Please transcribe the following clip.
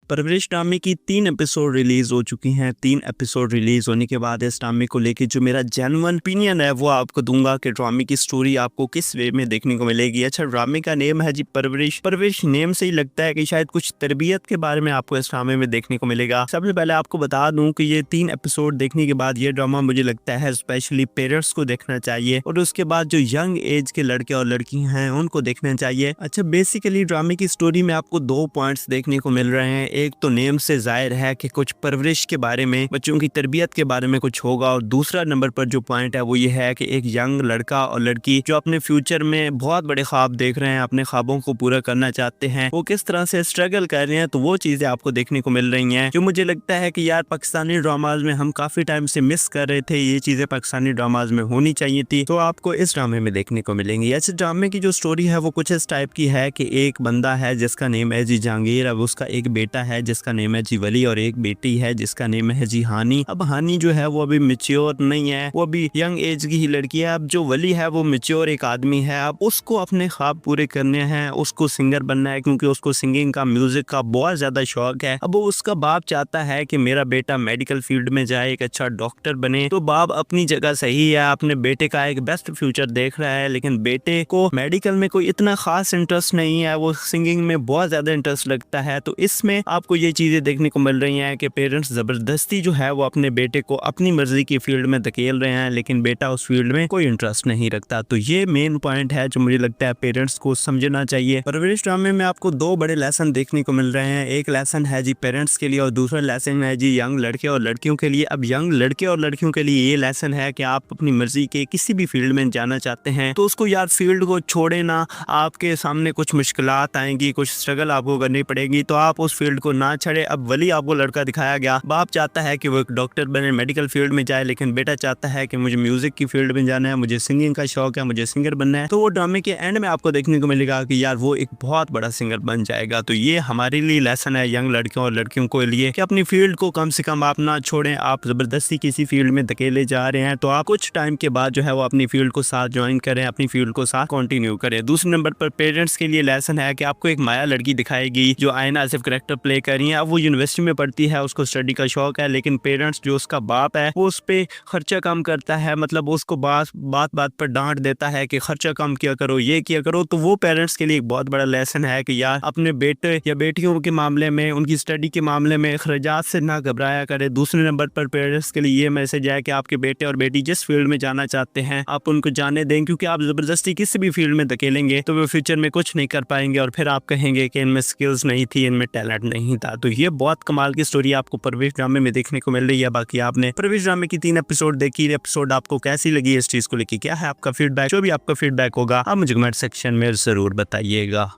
परवरिश ड्रामे की 3 एपिसोड रिलीज़ हो चुकी हैं। 3 एपिसोड रिलीज़ होने के बाद इस ड्रामे को लेके जो मेरा जेन्युइन ओपिनियन है वो आपको दूंगा कि ड्रामे की स्टोरी आपको किस वे में देखने को मिलेगी। अच्छा, ड्रामे का नेम है जी परवरिश। परवरिश नेम से ही लगता है कि शायद कुछ तरबियत के बारे में आपको इस ड्रामे में देखने को मिलेगा। सबसे पहले आपको बता दूं कि ये 3 एपिसोड देखने के बाद ये ड्रामा मुझे लगता है स्पेशली पेरेंट्स को देखना चाहिए और उसके बाद जो यंग एज के लड़के और लड़कियां हैं उनको देखना चाहिए। अच्छा, बेसिकली ड्रामे की स्टोरी में आपको 2 पॉइंट्स देखने को मिल रहे हैं। एक तो नेम से जाहिर है कि कुछ परवरिश के बारे में, बच्चों की तरबियत के बारे में कुछ होगा, और दूसरा नंबर पर जो पॉइंट है वो ये है कि एक यंग लड़का और लड़की जो अपने फ्यूचर में बहुत बड़े ख्वाब देख रहे हैं, अपने ख्वाबों को पूरा करना चाहते हैं, वो किस तरह से स्ट्रगल कर रहे हैं। तो वो चीज़ें आपको देखने को मिल रही हैं जो मुझे लगता है कि यार पाकिस्तानी ड्रामाज में हम काफ़ी टाइम से मिस कर रहे थे। ये चीज़ें पाकिस्तानी ड्रामाज में होनी चाहिए थी, तो आपको इस ड्रामे में देखने को मिलेंगी। ऐसे ड्रामे की जो स्टोरी है वो कुछ इस टाइप की है कि एक बंदा है जिसका नेम है जी जहांगीर। अब उसका एक बेटा है जिसका नेम है जी वली और एक बेटी है जिसका नेम है जी हानी। अब हानी जो है वो अभी मैच्योर नहीं है, वो अभी यंग एज की ही लड़की है। अब जो वली है वो मैच्योर एक आदमी है। अब उसको अपने ख्वाब पूरे करने हैं, उसको सिंगर बनना है क्योंकि उसको सिंगिंग का, म्यूजिक का बहुत ज्यादा शौक है। अब वो उसका बाप चाहता है कि मेरा बेटा मेडिकल फील्ड में जाए, एक अच्छा डॉक्टर बने। तो बाप अपनी जगह सही है, अपने बेटे का एक बेस्ट फ्यूचर देख रहा है, लेकिन बेटे को मेडिकल में कोई इतना खास इंटरेस्ट नहीं है, वो सिंगिंग में बहुत ज्यादा इंटरेस्ट लगता है। तो इसमें आपको ये चीजें देखने को मिल रही हैं कि पेरेंट्स जबरदस्ती जो है वो अपने बेटे को अपनी मर्जी की फील्ड में धकेल रहे हैं, लेकिन बेटा उस फील्ड में कोई इंटरेस्ट नहीं रखता। तो ये मेन पॉइंट है जो मुझे लगता है पेरेंट्स को समझना चाहिए। परवरिश ड्रामे में आपको 2 बड़े लेसन देखने को मिल रहे हैं। एक लेसन है जी पेरेंट्स के लिए और दूसरा लेसन है जी यंग लड़के और लड़कियों के लिए। अब यंग लड़के और लड़कियों के लिए ये लेसन है कि आप अपनी मर्जी के किसी भी फील्ड में जाना चाहते हैं तो उसको यार फील्ड को छोड़े ना। आपके सामने कुछ मुश्किलात आएंगी, कुछ स्ट्रगल आपको करनी पड़ेगी, तो आप उस फील्ड को ना छड़े। अब वली आपको लड़का दिखाया गया, बाप चाहता है कि वो एक डॉक्टर बने, मेडिकल फील्ड में जाए, लेकिन बेटा चाहता है कि मुझे म्यूजिक की फील्ड में जाना है, मुझे सिंगिंग का शौक है, मुझे सिंगर बनना है। तो वो ड्रामे के एंड में आपको देखने को मिलेगा कि यार वो एक बहुत बड़ा सिंगर बन जाएगा। तो ये हमारे लिए लेसन है यंग लड़कियों और लड़कियों के लिए कि अपनी फील्ड को कम से कम आप ना छोड़ें। आप जबरदस्ती किसी फील्ड में धकेले जा रहे हैं तो आप कुछ टाइम के बाद जो है वो अपनी फील्ड को साथ ज्वाइन करें, अपनी फील्ड को साथ कंटिन्यू करें। दूसरे नंबर पर पेरेंट्स के लिए लेसन है कि आपको एक माया लड़की दिखाएगी जो आयना आसिफ कैरेक्टर प्ले कर रही है। अब वो यूनिवर्सिटी में पढ़ती है, उसको स्टडी का शौक है, लेकिन पेरेंट्स जो उसका बाप है वो उस पर खर्चा कम करता है, मतलब उसको बात बात पर डांट देता है कि खर्चा कम किया करो, ये किया करो। तो वो पेरेंट्स के लिए एक बहुत बड़ा लेसन है कि यार अपने बेटे या बेटियों के मामले में, उनकी स्टडी के मामले में खर्चात से ना घबराया करे। दूसरे नंबर पर पेरेंट्स के लिए ये मैसेज है कि आपके बेटे और बेटी जिस फील्ड में जाना चाहते हैं आप उनको जाने दें, क्योंकि आप जबरदस्ती किसी भी फील्ड में धकेलेंगे तो वो फ्यूचर में कुछ नहीं कर पाएंगे और फिर आप कहेंगे कि इनमें स्किल्स नहीं थी, इनमें टैलेंट नहीं था। तो ये बहुत कमाल की स्टोरी आपको परवरिश ड्रामे में देखने को मिल रही है। बाकी आपने परवरिश ड्रामे की 3 एपिसोड देखी, एपिसोड आपको कैसी लगी, इस चीज को लेकर क्या है आपका फीडबैक? जो भी आपका फीडबैक होगा आप मुझे कमेंट सेक्शन में जरूर बताइएगा।